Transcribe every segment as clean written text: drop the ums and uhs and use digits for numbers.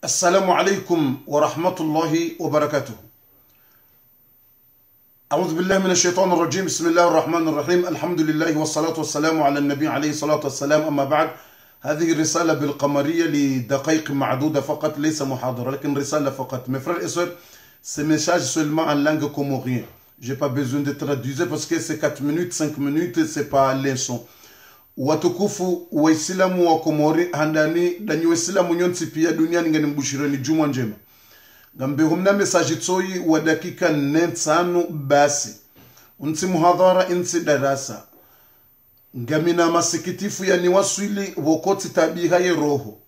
السلام عليكم ورحمة الله وبركاته. أعوذ بالله من الشيطان الرجيم. بسم الله الرحمن الرحيم. الحمد لله والصلاة والسلام على النبي عليه الصلاة والسلام. أما بعد، هذه الرسالة بالقمرية لدقائق معدودة فقط، ليس محاضرة لكن رسالة فقط. Mes frères et sœurs, ce message seulement en langue comorienne. J'ai pas besoin de traduire parce que c'est 4 minutes, 5 minutes, c'est pas leçon. Watukufu Waislamu wa Komori handani danyi Waislamu nyonsi pia duniani ngani mbushirani juma njema. Gambe humna mesaji tsoi wa dakika 9 basi. Unsi muhadhara insi darasa. Ngamina masikitifu ya niwaswili wokoti tabiha ye roho.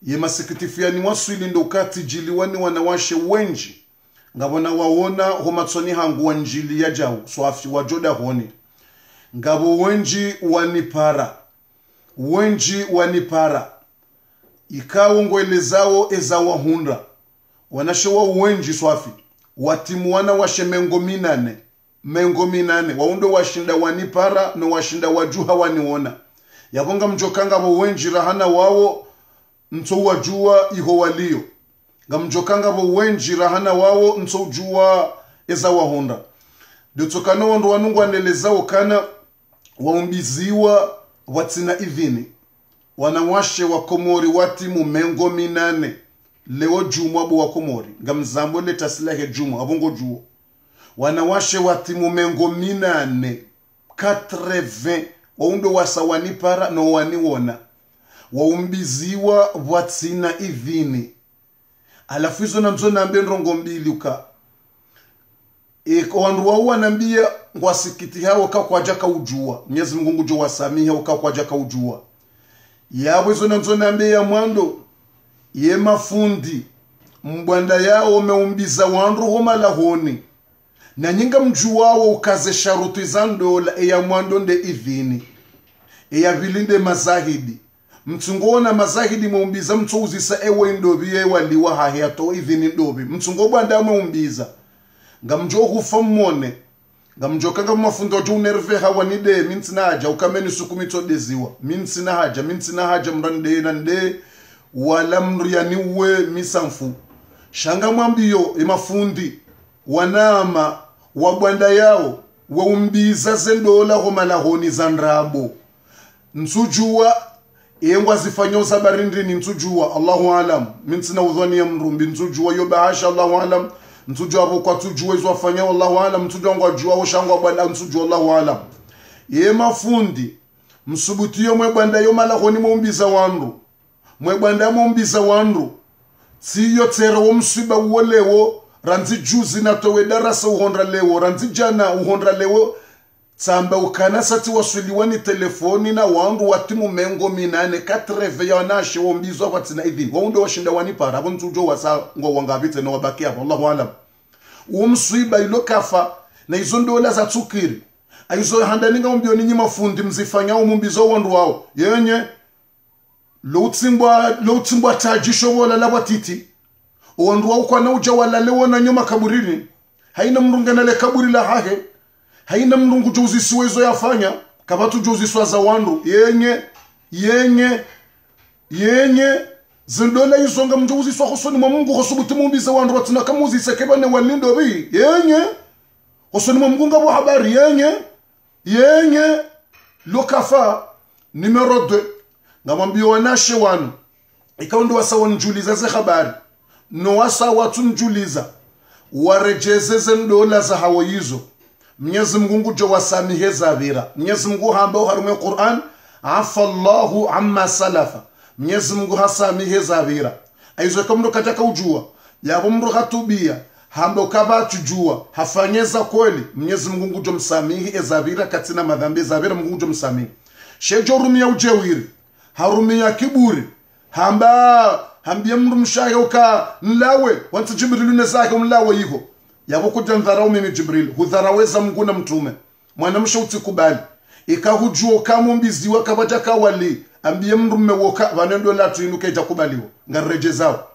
Ye masikitifu ya niwaswili ndokati jiliwani wanawashe wenji. Ngabona waona homatsoni hangu wanjili ya jau. Swafi wajoda honi. Ngabo wenji wanipara ikawo ngwelezao eza wahunda wanashewa wenji swafi watimu wana washe mengo minane waundo washinda wanipara no washinda wajuha waniona yabonga mjokanga bo wenji rahana wao nto wajua iho walio ngamjokanga bo wenji rahana wao nto jua eza wahunda dutokano wando wanungu wanelezao kana waumbiziwa watina ivini wanawashe wa Komori watimu mengo minane leo jumu abu wa Komori ngamzambo leta silahe jumu abongo juo wanawashe watimu mengo minane 80 waundo wasawani para no waniwona waumbiziwa watina ivini alafu hizo namzo nambe nrongo mbili uka wandu wao wanambia wasikiti hao kwa jaka ujua Mwenyezi Mungu jo wasamiha kwa jaka ujua yabo hizo nazo nambia mwando ye mafundi mbwanda yao meumbiza wandu homa lahoni na nyinga mjua wao ukaze sharuti za ndola ya mwando nde ivini ya vilinde mazahidi mtungona mazahidi meumbiza mtu uzisa ewe ndobi waliwa hahiato ivini ndobi mtungo bwanda meumbiza ngamjo hufamone ngamjo kanga mafundo jo nerve hawanide mintina haja ukameni sukumito deziwa mintina haja mrande nande wala mriani we misanfu shanga mwambio mafundi wanama wabwanda yao waumbiza zendola homalahoni zandrabo nsujua yengwa zifanyo sabarindi ni nsujua Allahu alam mintina udhani ya mrumbi nsujua yobahasha Allahu alam mtujua hapo kwa tujue zwafanya wallahu alam mtujua ngwa jua shangwa bwana mtujua Allahu alam ye mafundi msubutiyo mwebanda yo malahoni muumbiza wandu mwebanda muumbiza wandu siyo tero wo msiba wolewo ranzi juzi na towe darasa uhondra lewo ranzi jana uhondra lewo tsamba ukana sati waswiliwani telefoni na wandu watimu mengo minane 80 ya wanashe wombizwa kwa tina idhini waundo washinda wanipara hapo ntujo wasa ngo wangabite na wabaki hapo Allahu alam umswiba ilo kafa na izo ndola za tsukiri aizo handaninga umbio ninyi mafundi mzifanya umumbizo wandu wao yenye loutimbwa tajisho wala labwa titi wandu wao kwa na uja wala lewo na nyuma kaburini haina mrungana le kaburi la hahe haina mrungu jozi siwezo yafanya kabatu jozi swaza wandu yenye zindola izonga mjozi swa khosoni mwa Mungu khosubuti mumbiza wandu watina kamuzi sekebane walindo bi yenye khosoni mwa Mungu ngabo habari yenye lokafa numero 2 ngamwambia wanashe wanu ikaundo wasawa njuliza ze habari no wasa watu njuliza warejezeze ndola za hawo hizo Mwenyezi Mungu jo wasamihe zavira Mwenyezi Mungu hamba uharume Qur'an afa Allahu amma salafa Mwenyezi Mungu hasamihe zavira aizo kama kataka ujua yabo mru hatubia hamba ukaba tujua hafanyeza kweli Mwenyezi Mungu jo msamihe zavira katina madhambi zavira Mungu jo msamihe shejo rumia ujewiri harumia kiburi hambia mru mshaye uka nlawe wanti Jibril nezake mlawe hivyo yabo kutandharau mimi Jibril hudharaweza Mungu na mtume mwanamsha utikubali ikahujua kama mbiziwa kabajaka wali ambie mrume woka banendo la tuinuka itakubaliwa ngareje zao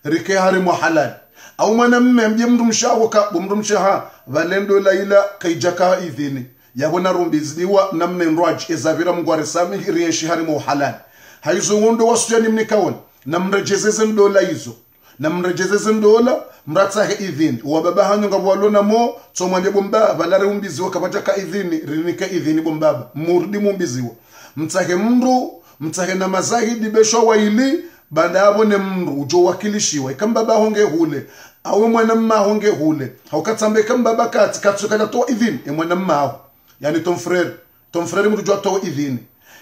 rike harimu halal au mwanamume ambie mrumshawoka bomrumshaha balendo la ila kaijaka idhini yabona rumbiziwa namne nraj ezavira mgware sami riyeshi harimu halal haizo ngondo wasuyani mnikawon na mrejezeze ndola hizo na mrejezeze ndola mratsahe idhini wa baba hanyu ngabwalona mo so mwambie bomba balare umbiziwa kapata ka idhini rinika idhini bombaba murdi mumbiziwa mtsahe mndu mtsahe na mazahidi besho waili banda abone mndu ujo wakilishiwa ikambaba honge hule awe mwana mma honge hule haukatsambe kambaba kati katsuka to idhini mwana mma yani ton frère mndu jo to idhini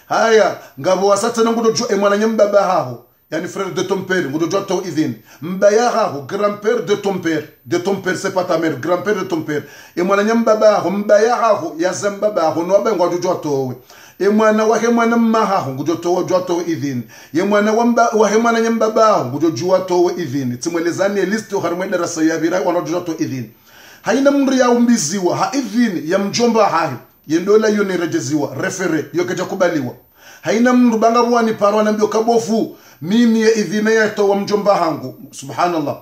haya ngabo wasatsa ngudo jo mwana nyambaba haho yani frère de ton père ngudo jo to idhini mbaya haho grand-père de ton père c'est pas ta mère grand-père de ton père mwana nyambaba haho mbaya haho ya zambaba haho no abengo jo to mwana wahe mwana mmahaho ngujo to idhini mwana wahe mwana nyambaba ngujo jua to idhini timwelezani listo harmwe darasa ya bira wanajo to idhini haina mri ya umbiziwa ha idhini ya mjomba hahi yendola yo nerejeziwa refere yo kaja kubaliwa haina mru banga bwani parwa nambio kabofu mimi ya idhini ya to wa mjomba hangu subhanallah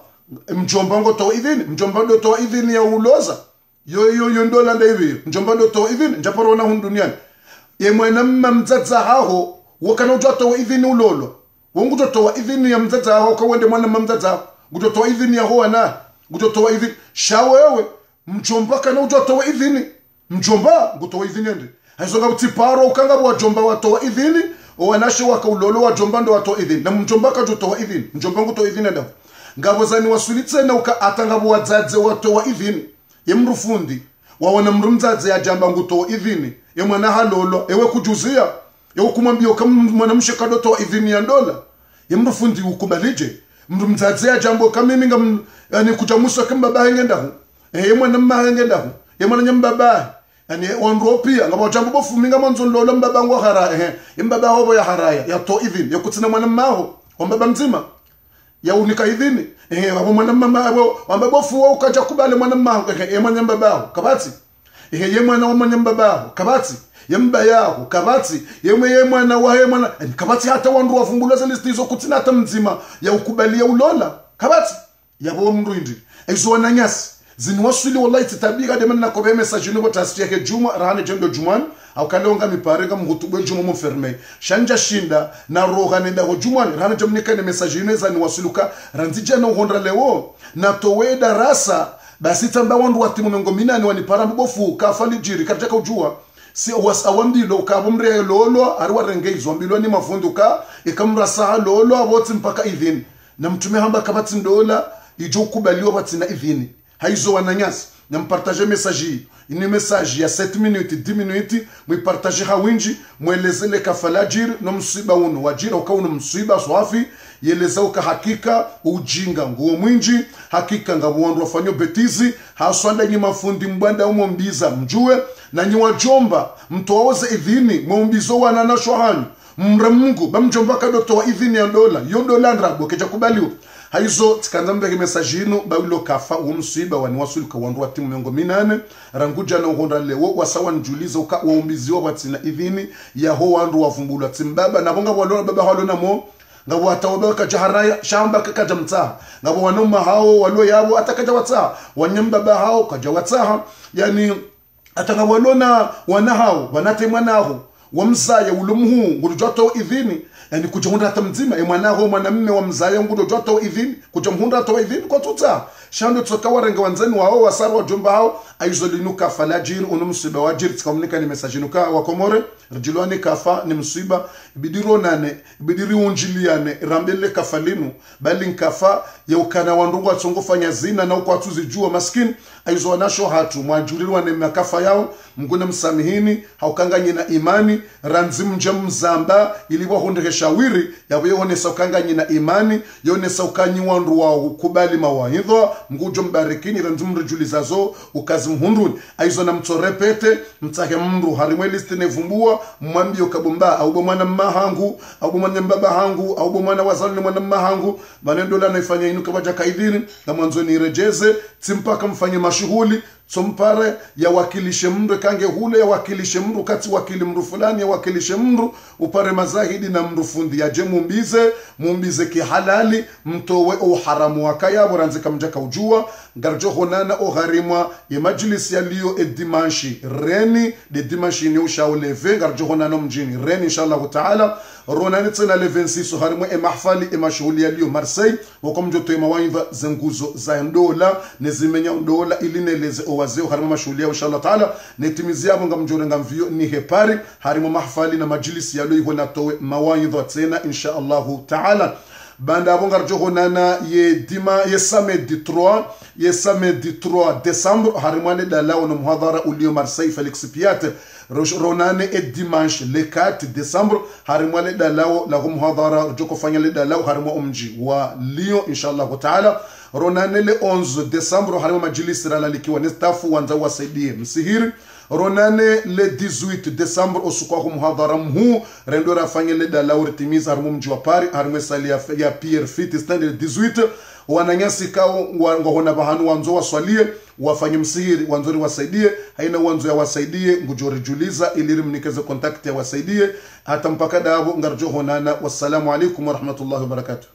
mjomba ngo to idhini mjomba ndo to idhini ya uloza yo ndola ndevi mjomba ndo to idhini njaparo na hunduniani mwana mzadza haho wakana ujoto idhini ulolo wongujoto idhini ya mzadza haho ka wende mwana mzadza ngujoto idhini ya hoana ngujoto idhini shawewe mjomba kana ujoto idhini mjomba nguto idhini ende hazonga utiparo ukanga wajomba wato idhini wanashi waka ulolo wajomba ndo wato idhini na mjomba ka joto idhini mjomba nguto idhini ndo ngabo zani wasulitse na uka atanga wadzadze wato idhini yemrufundi waona mrumzadze ya jamba nguto idhini mwana halolo ewe kujuzia ewe kumwambia kama mwanamshe kadoto idhini ya ndola mrufundi ukubalije mrumzadzea jambo kama mimi yani kujamusa kama baba ngenda mwana mma ngenda mwana nyambaba yani onropia ngabo jambo bofu minga mwanzo lolo mbaba ngo hara mbaba hobo ya haraya ya to idhini ya kutsina mwana mmaho mbaba mzima ya unika idhini wabo mwana mama wabo bofu wao kaja kubale mwana mmaho mwana nyambaba kabati mwana wa manyambaba kabati yamba yako kabati mwana wa mwana kabati hata wandu wavumbula za listizo kutina hata mzima ya ukubalia ulola kabati yabo mruindi ezo wananyasi zinwasuli wallahi titabika de manna kobe message no tasfiya ke juma rahane jendo juman au kalonga miparega mhutubwe juma mferme shanja shinda na roga nenda ho juman rahane jomnika ne message no za niwasuluka ranzija no hondra lewo na towe darasa basi tamba wandu watimu mengo minani wanipara mbofu kafali jiri katika ujua si wasawambilo kabumre lolo arwa rengeizo ambilo ni mavunduka ikamra saha lolo aboti mpaka idhini na mtume hamba kabati ndola ijo kubaliwa batina idhini haizo wananyasi na mpartage message ini message ya 7 minutes 10 minutes mwipartage hawinji mwelezele kafalajir no msiba uno wajira ukauna msiba swafi yeleza uka hakika ujinga nguo mwinji hakika ngawandu wafanyo betizi haswanda nyi mafundi mbanda umombiza mjue na nyi wajomba mtoaoze idhini mwombizo wanana shohanyu mramungu bamjomba kadoto wa idhini ya dola yo dola ndrabo keja kubaliwa haizo tikanzambe ke message ino bawilo kafa umsiba wani wasuluka wandu wa timu miongo minane ranguja na uhonda lewo wasawa njuliza uka waumbiziwa watina idhini ya ho wandu wavumbulwa timbaba na bonga walona baba halona mo ngabo atawoba kajaharaya shamba kakaja mtaa ngabo wanoma hao walio yabo atakaja wataa wanyambaba hao kaja wataa yani atangawalona wana hao wanate mwanaho wamzaya ulumhu ngujoto idhini yani kujahunda hata mzima mwanaho mwanamme wa mzaya ngujoto idhini kujamhunda to idhini kwa tuta shando tsokawa renga wanzani wao wasarwa jomba hao aizolinuka falajir unumsiba wajir tikamunika ni message nuka wa komore rjilwani kafa ni msiba bidiro nane bidiri unjiliane rambele kafalinu bali nkafa ya ukana wandugu atsongofanya zina na uko atuzijua maskini aizo wanasho hatu mwajurirwa ne makafa yao mguna msamihini haukanganye na imani ranzim jam zamba iliwa honde shawiri yawe yone saukanganye na imani yone saukanyi wandu wao kubali mawaidha mgujo mbarikini ranzim rejulizazo ukazimhunduni aizo na mtorepete mtake mndu harimwe listi nevumbua mwambio kabumba au bomana mahangu au bomana mbaba hangu au bomana wazalini mwana mahangu banendo la naifanya inuka waja kaidhini na mwanzo ni rejeze timpaka mfanye mashughuli tsompare ya wakilishe mndu kange hule ya wakilishe mndu kati wakili mndu fulani ya wakilishe mndu upare mazahidi na mndu fundi ya je mumbize kihalali mtowe uharamu wakaya boranzika mjaka ujua ngarjo honana o harimwa ye majlisi yaliyo dimanche reni de dimanche ni ushaw leve ngarjo honana mjini reni inshallah taala ronani tsena le 26 harimwa mahfali mashghuli yaliyo Marseille wakomjo to mawaidha zenguzo za ndola nezimenya ndola ilineleze owazeo harimwa mashghuli ya inshallah taala netimizia abo ngamjore ngamvio ni hepari harimwa mahfali na majlisi yaliyo hona towe mawaidha tsena inshallah taala banda abo ngarjo honana ye samedi 3 décembre harimwane dalao no muhadhara ulio Marseille Felix Piat ronane et dimanche le 4 décembre harimwane dalao la muhadhara joko fanya le dalao harimwa umji wa Lyon inshallah taala ronane le 11 décembre harimwa majlis rala likiwa ni staff wanza wasaidie msihiri ronane le 18 décembre osukwa muhadhara mhu rendo rafanya le dalao ritimiza harimwa mji wa Paris harimwa sali ya Pierre Fit stand le 18 wananyasi kao ngahona bahanu wanzo waswalie wafanye msihiri wanzori wasaidie haina wanzo ya wasaidie ngujori juliza ili mnikeze contact ya wasaidie hata mpaka dabo ngarjo honana. Wassalamu alaikum wa rahmatullahi wa barakatuh.